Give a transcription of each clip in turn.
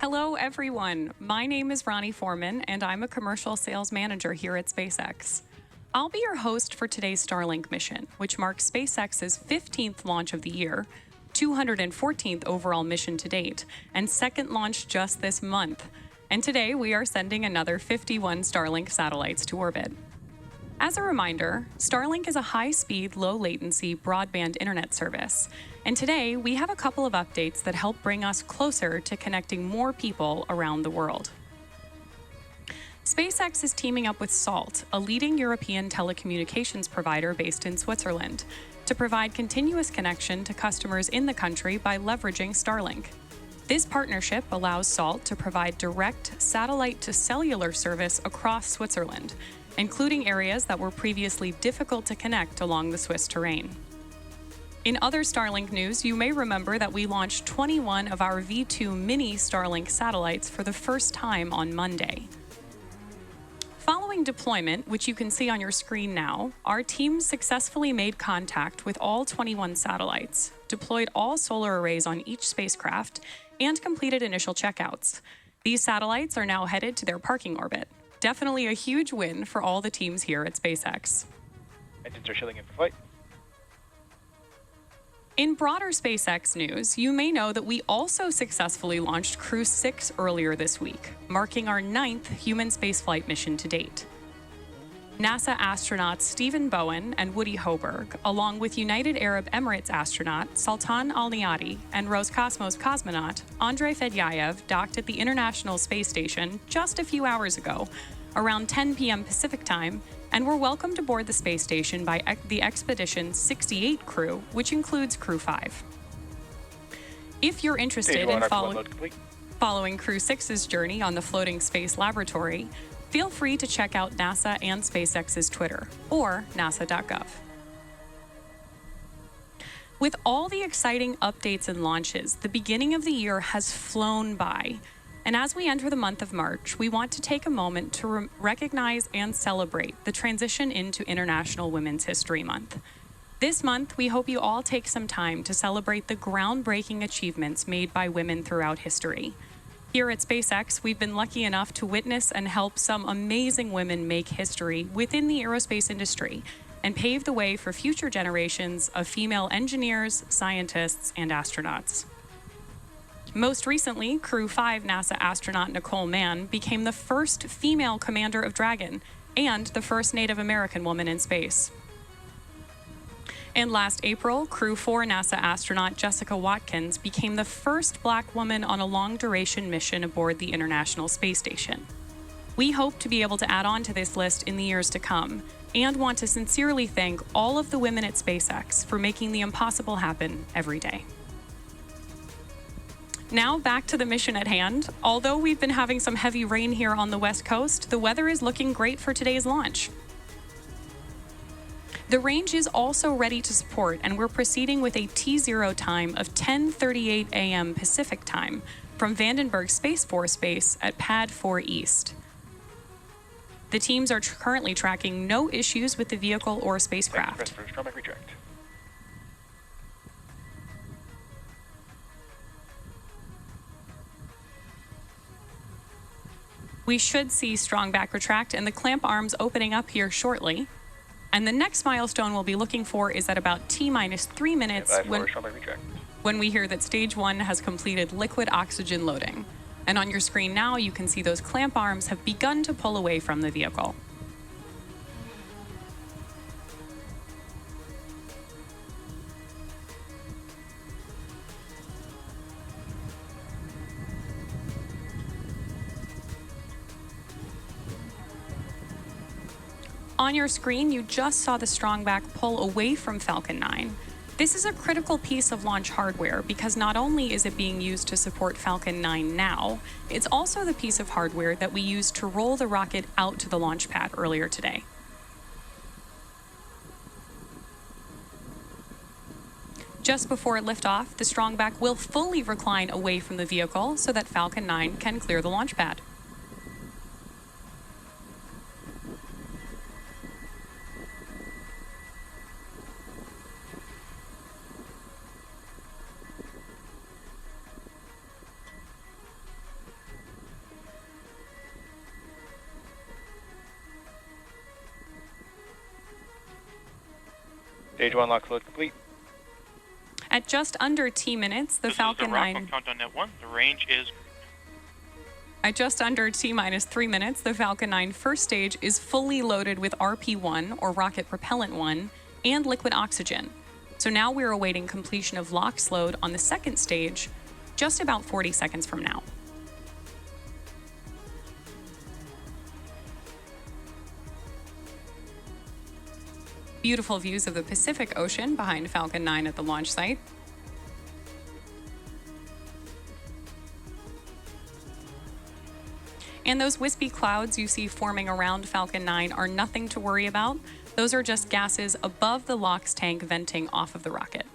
Hello, everyone. My name is Ronnie Foreman, and I'm a commercial sales manager here at SpaceX. I'll be your host for today's Starlink mission, which marks SpaceX's 15th launch of the year, 214th overall mission to date, and second launch just this month. And today we are sending another 51 Starlink satellites to orbit. As a reminder, Starlink is a high-speed, low-latency broadband internet service. And today, we have a couple of updates that help bring us closer to connecting more people around the world. SpaceX is teaming up with Salt, a leading European telecommunications provider based in Switzerland, to provide continuous connection to customers in the country by leveraging Starlink. This partnership allows Salt to provide direct satellite-to-cellular service across Switzerland, including areas that were previously difficult to connect along the Swiss terrain. In other Starlink news, you may remember that we launched 21 of our V2 mini Starlink satellites for the first time on Monday. Following deployment, which you can see on your screen now, our team successfully made contact with all 21 satellites, deployed all solar arrays on each spacecraft, and completed initial checkouts. These satellites are now headed to their parking orbit. Definitely a huge win for all the teams here at SpaceX. Engines are shilling in for flight. In broader SpaceX news, you may know that we also successfully launched Crew 6 earlier this week, marking our 9th human spaceflight mission to date. NASA astronauts Stephen Bowen and Woody Hoburg, along with United Arab Emirates astronaut Sultan Al Niyati and Roscosmos cosmonaut Andrei Fedyayev, docked at the International Space Station just a few hours ago, around 10 p.m. Pacific Time, and were welcomed aboard the space station by the Expedition 68 crew, which includes Crew 5. If you're interested in following Crew 6's journey on the floating space laboratory, feel free to check out NASA and SpaceX's Twitter, or nasa.gov. With all the exciting updates and launches, the beginning of the year has flown by. And as we enter the month of March, we want to take a moment to recognize and celebrate the transition into International Women's History Month. This month, we hope you all take some time to celebrate the groundbreaking achievements made by women throughout history. Here at SpaceX, we've been lucky enough to witness and help some amazing women make history within the aerospace industry and pave the way for future generations of female engineers, scientists, and astronauts. Most recently, Crew 5 NASA astronaut Nicole Mann became the first female commander of Dragon and the first Native American woman in space. And last April, Crew 4 NASA astronaut Jessica Watkins became the first Black woman on a long-duration mission aboard the International Space Station. We hope to be able to add on to this list in the years to come, and want to sincerely thank all of the women at SpaceX for making the impossible happen every day. Now back to the mission at hand. Although we've been having some heavy rain here on the West Coast, the weather is looking great for today's launch. The range is also ready to support, and we're proceeding with a T0 time of 10:38 a.m. Pacific time from Vandenberg Space Force Base at Pad 4 East. The teams are currently tracking no issues with the vehicle or spacecraft. We should see strong back retract and the clamp arms opening up here shortly. And the next milestone we'll be looking for is at about T-3 minutes when we hear that Stage 1 has completed liquid oxygen loading. And on your screen now, you can see those clamp arms have begun to pull away from the vehicle. On your screen, you just saw the strong back pull away from Falcon 9. This is a critical piece of launch hardware because not only is it being used to support Falcon 9 now, it's also the piece of hardware that we used to roll the rocket out to the launch pad earlier today. Just before liftoff, the strong back will fully recline away from the vehicle so that Falcon 9 can clear the launch pad. Stage 1 LOX load complete. At just under T minutes, the Falcon 9... Countdown net 1. The range is... At just under T-minus 3 minutes, the Falcon 9 first stage is fully loaded with RP-1, or Rocket Propellant 1, and liquid oxygen. So now we're awaiting completion of LOX load on the second stage, just about 40 seconds from now. Beautiful views of the Pacific Ocean behind Falcon 9 at the launch site. And those wispy clouds you see forming around Falcon 9 are nothing to worry about. Those are just gases above the LOX tank venting off of the rocket.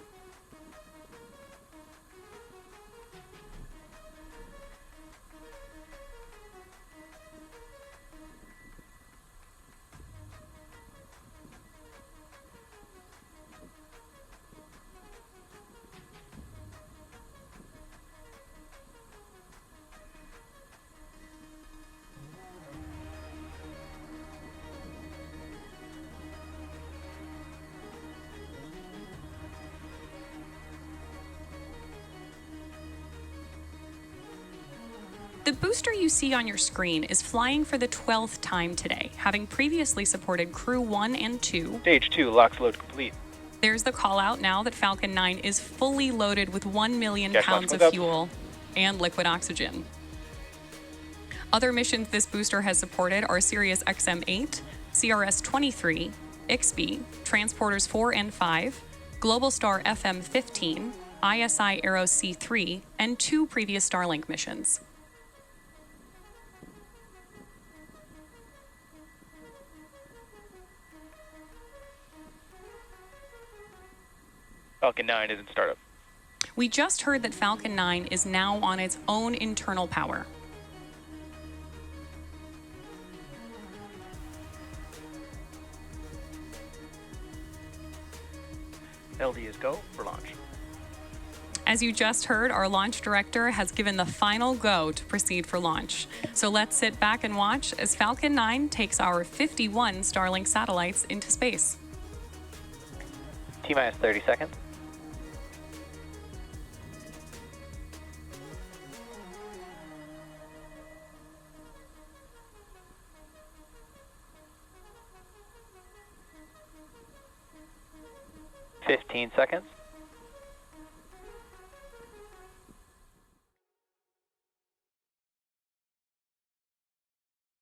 The booster you see on your screen is flying for the 12th time today, having previously supported Crew 1 and 2. Stage 2 LOX load complete. There's the call out now that Falcon 9 is fully loaded with 1 million Gas pounds of mask fuel and liquid oxygen. Other missions this booster has supported are Sirius XM-8, CRS-23, IXB, Transporters 4 and 5, Globalstar FM-15, ISI Aero C3, and 2 previous Starlink missions. Falcon 9 is in startup. We just heard that Falcon 9 is now on its own internal power. LD is go for launch. As you just heard, our launch director has given the final go to proceed for launch. So let's sit back and watch as Falcon 9 takes our 51 Starlink satellites into space. T-minus 30 seconds. Seconds.